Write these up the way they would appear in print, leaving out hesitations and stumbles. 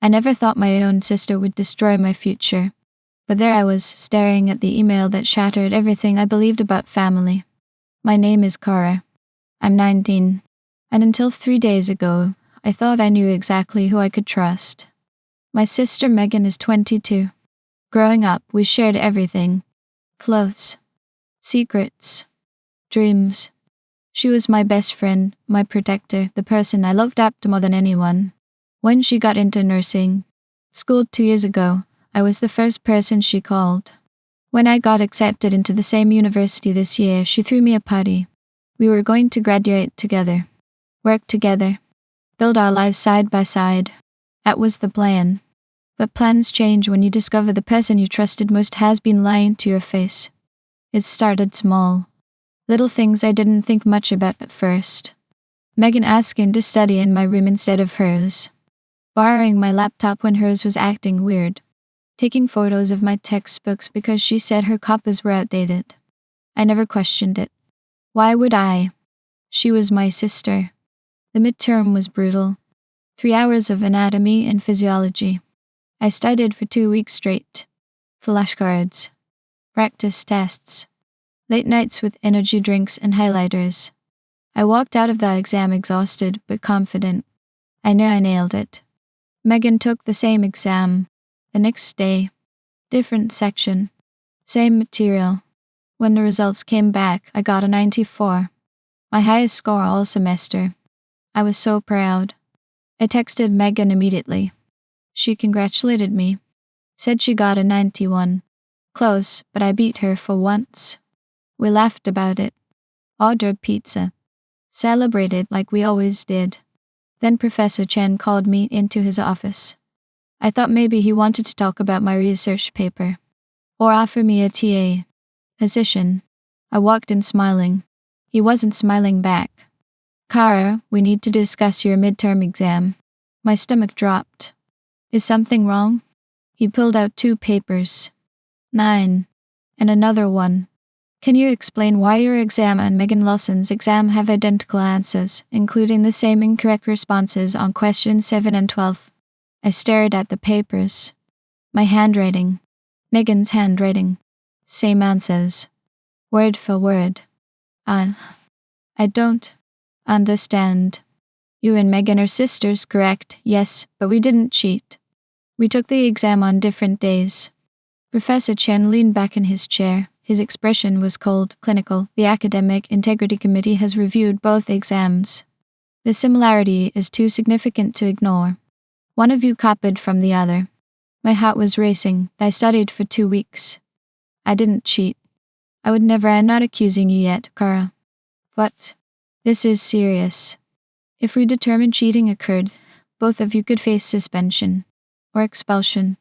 I never thought my own sister would destroy my future. But there I was, staring at the email that shattered everything I believed about family. My name is Kara. I'm 19. And until 3 days ago, I thought I knew exactly who I could trust. My sister Megan is 22. Growing up, we shared everything. Clothes. Secrets. Dreams. She was my best friend, my protector, the person I looked up to more than anyone. When she got into nursing, schooled 2 years ago, I was the first person she called. When I got accepted into the same university this year, she threw me a party. We were going to graduate together, work together, build our lives side by side. That was the plan. But plans change when you discover the person you trusted most has been lying to your face. It started small. Little things I didn't think much about at first. Megan asking to study in my room instead of hers. Borrowing my laptop when hers was acting weird. Taking photos of my textbooks because she said her copies were outdated. I never questioned it. Why would I? She was my sister. The midterm was brutal. 3 hours of anatomy and physiology. I studied for 2 weeks straight. Flashcards. Practice tests. Late nights with energy drinks and highlighters. I walked out of the exam exhausted but confident. I knew I nailed it. Megan took the same exam. The next day. Different section. Same material. When the results came back, I got a 94. My highest score all semester. I was so proud. I texted Megan immediately. She congratulated me. Said she got a 91. Close, but I beat her for once. We laughed about it. Ordered pizza. Celebrated like we always did. Then Professor Chen called me into his office. I thought maybe he wanted to talk about my research paper. Or offer me a TA position. I walked in smiling. He wasn't smiling back. Kara, we need to discuss your midterm exam. My stomach dropped. Is something wrong? He pulled out 2 papers. 9. And another one. Can you explain why your exam and Megan Lawson's exam have identical answers, including the same incorrect responses on questions 7 and 12? I stared at the papers. My handwriting. Megan's handwriting. Same answers. Word for word. I don't understand. You and Megan are sisters, correct? Yes, but we didn't cheat. We took the exam on different days. Professor Chen leaned back in his chair. His expression was cold, clinical. The Academic Integrity Committee has reviewed both exams. The similarity is too significant to ignore. One of you copied from the other. My heart was racing. I studied for 2 weeks. I didn't cheat. I would never. I'm not accusing you yet, Kara. But this is serious. If we determine cheating occurred, both of you could face suspension or expulsion.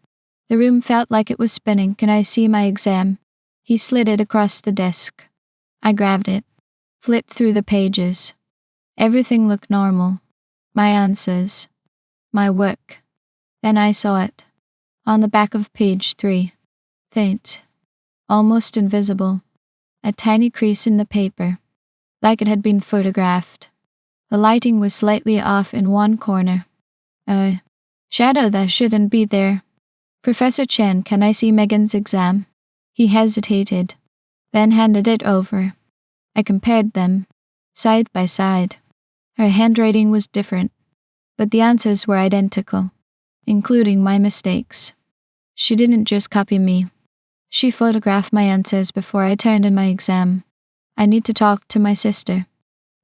The room felt like it was spinning. Can I see my exam? He slid it across the desk. I grabbed it, flipped through the pages. Everything looked normal. My answers. My work. Then I saw it. On the back of page 3. Faint. Almost invisible. A tiny crease in the paper. Like it had been photographed. The lighting was slightly off in one corner. A shadow that shouldn't be there. Professor Chen, can I see Megan's exam? He hesitated, then handed it over. I compared them, side by side. Her handwriting was different, but the answers were identical, including my mistakes. She didn't just copy me. She photographed my answers before I turned in my exam. I need to talk to my sister.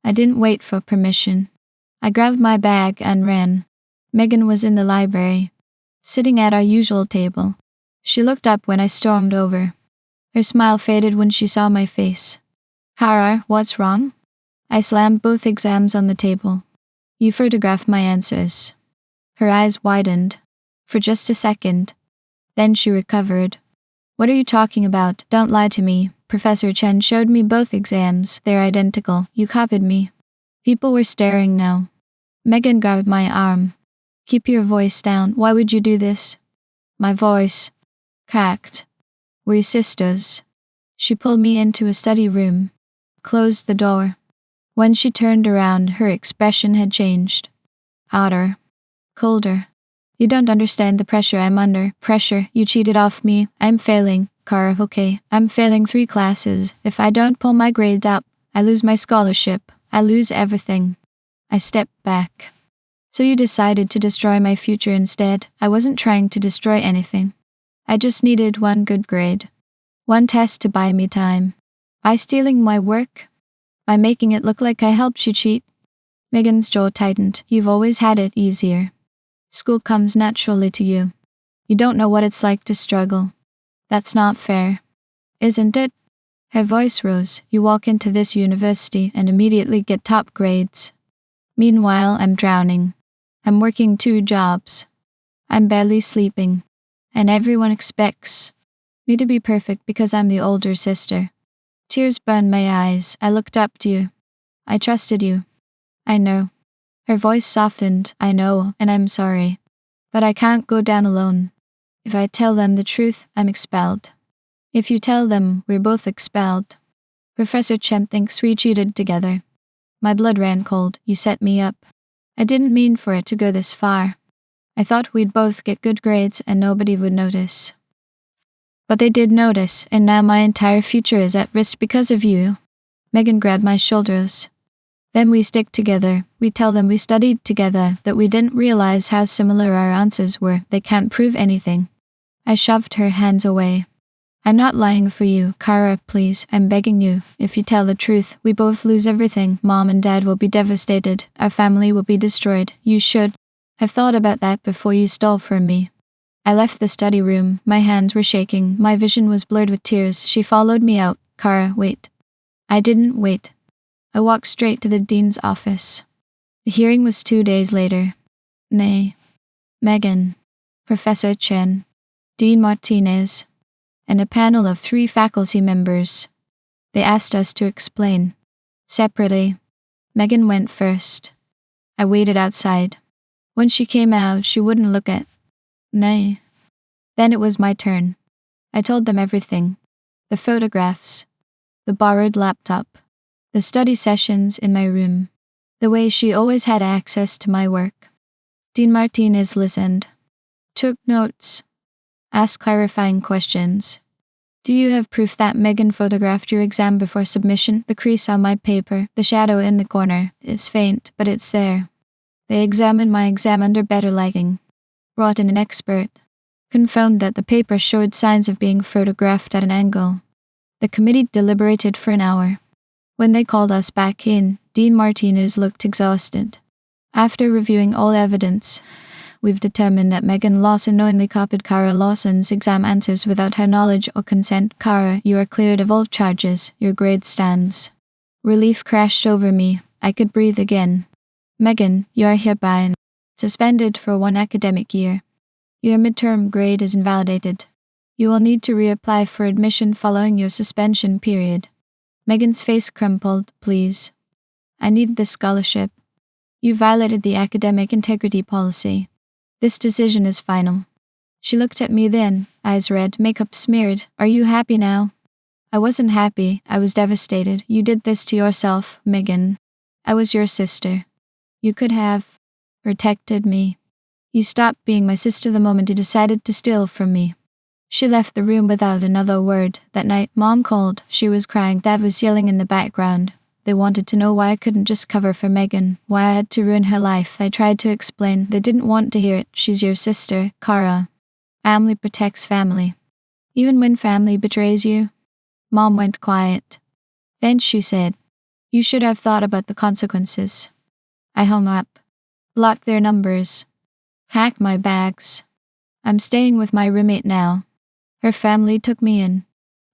I didn't wait for permission. I grabbed my bag and ran. Megan was in the library, sitting at our usual table. She looked up when I stormed over. Her smile faded when she saw my face. Kara, what's wrong? I slammed both exams on the table. You photographed my answers. Her eyes widened. For just a second. Then she recovered. What are you talking about? Don't lie to me. Professor Chen showed me both exams. They're identical. You copied me. People were staring now. Megan grabbed my arm. Keep your voice down. Why would you do this? My voice cracked. We're sisters. She pulled me into a study room, closed the door. When she turned around, her expression had changed. Hotter, colder. You don't understand the pressure I'm under. Pressure. You cheated off me. I'm failing. Kara, okay. I'm failing 3 classes. If I don't pull my grades up, I lose my scholarship. I lose everything. I stepped back. So you decided to destroy my future instead. I wasn't trying to destroy anything. I just needed 1 good grade. 1 test to buy me time. By stealing my work? By making it look like I helped you cheat? Megan's jaw tightened. You've always had it easier. School comes naturally to you. You don't know what it's like to struggle. That's not fair. Isn't it? Her voice rose. You walk into this university and immediately get top grades. Meanwhile, I'm drowning. I'm working 2 jobs. I'm barely sleeping. And everyone expects me to be perfect because I'm the older sister. Tears burned my eyes. I looked up to you. I trusted you. I know. Her voice softened. I know, and I'm sorry. But I can't go down alone. If I tell them the truth, I'm expelled. If you tell them, we're both expelled. Professor Chen thinks we cheated together. My blood ran cold. You set me up. I didn't mean for it to go this far. I thought we'd both get good grades and nobody would notice. But they did notice, and now my entire future is at risk because of you. Megan grabbed my shoulders. Then we stick together. We tell them we studied together, that we didn't realize how similar our answers were. They can't prove anything. I shoved her hands away. I'm not lying for you, Kara, please. I'm begging you. If you tell the truth, we both lose everything. Mom and Dad will be devastated. Our family will be destroyed. You should have thought about that before you stole from me. I left the study room. My hands were shaking. My vision was blurred with tears. She followed me out. Kara, wait. I didn't wait. I walked straight to the dean's office. The hearing was 2 days later. Nay. Megan, Professor Chen, Dean Martinez, and a panel of 3 faculty members. They asked us to explain. Separately. Megan went first. I waited outside. When she came out, she wouldn't look at me. Then it was my turn. I told them everything. The photographs. The borrowed laptop. The study sessions in my room. The way she always had access to my work. Dean Martinez listened. Took notes. Asked clarifying questions. Do you have proof that Megan photographed your exam before submission? The crease on my paper, the shadow in the corner, is faint, but it's there. They examined my exam under better lighting. Brought in an expert. Confirmed that the paper showed signs of being photographed at an angle. The committee deliberated for an hour. When they called us back in, Dean Martinez looked exhausted. After reviewing all evidence, we've determined that Megan Lawson knowingly copied Kara Lawson's exam answers without her knowledge or consent. Kara, you are cleared of all charges. Your grade stands. Relief crashed over me. I could breathe again. Megan, you are hereby suspended for 1 academic year. Your midterm grade is invalidated. You will need to reapply for admission following your suspension period. Megan's face crumpled. Please. I need this scholarship. You violated the academic integrity policy. This decision is final. She looked at me then, eyes red, makeup smeared. Are you happy now? I wasn't happy. I was devastated. You did this to yourself, Megan. I was your sister. You could have protected me. You stopped being my sister the moment you decided to steal from me. She left the room without another word. That night, Mom called. She was crying. Dad was yelling in the background. They wanted to know why I couldn't just cover for Megan, why I had to ruin her life. I tried to explain. They didn't want to hear it. She's your sister, Kara. Family protects family. Even when family betrays you. Mom went quiet. Then she said, you should have thought about the consequences. I hung up. Blocked their numbers. Packed my bags. I'm staying with my roommate now. Her family took me in.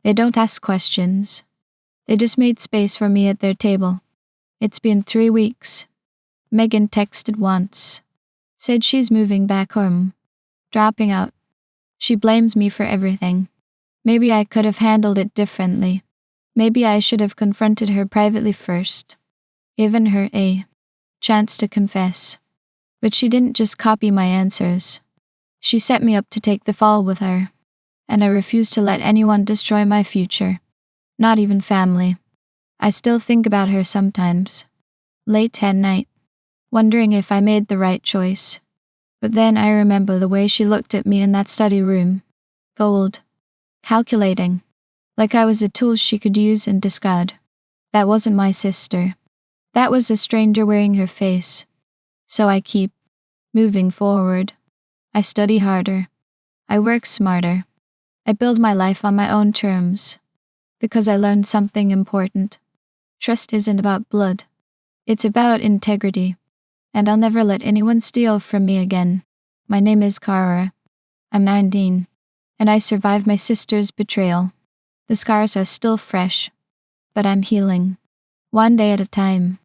They don't ask questions. They just made space for me at their table. It's been 3 weeks. Megan texted once. Said she's moving back home. Dropping out. She blames me for everything. Maybe I could have handled it differently. Maybe I should have confronted her privately first. Given her a chance to confess. But she didn't just copy my answers. She set me up to take the fall with her. And I refuse to let anyone destroy my future. Not even family. I still think about her sometimes. Late at night. Wondering if I made the right choice. But then I remember the way she looked at me in that study room. Cold. Calculating. Like I was a tool she could use and discard. That wasn't my sister. That was a stranger wearing her face. So I keep moving forward. I study harder. I work smarter. I build my life on my own terms. Because I learned something important. Trust isn't about blood. It's about integrity. And I'll never let anyone steal from me again. My name is Kara. I'm 19. And I survived my sister's betrayal. The scars are still fresh. But I'm healing. One day at a time.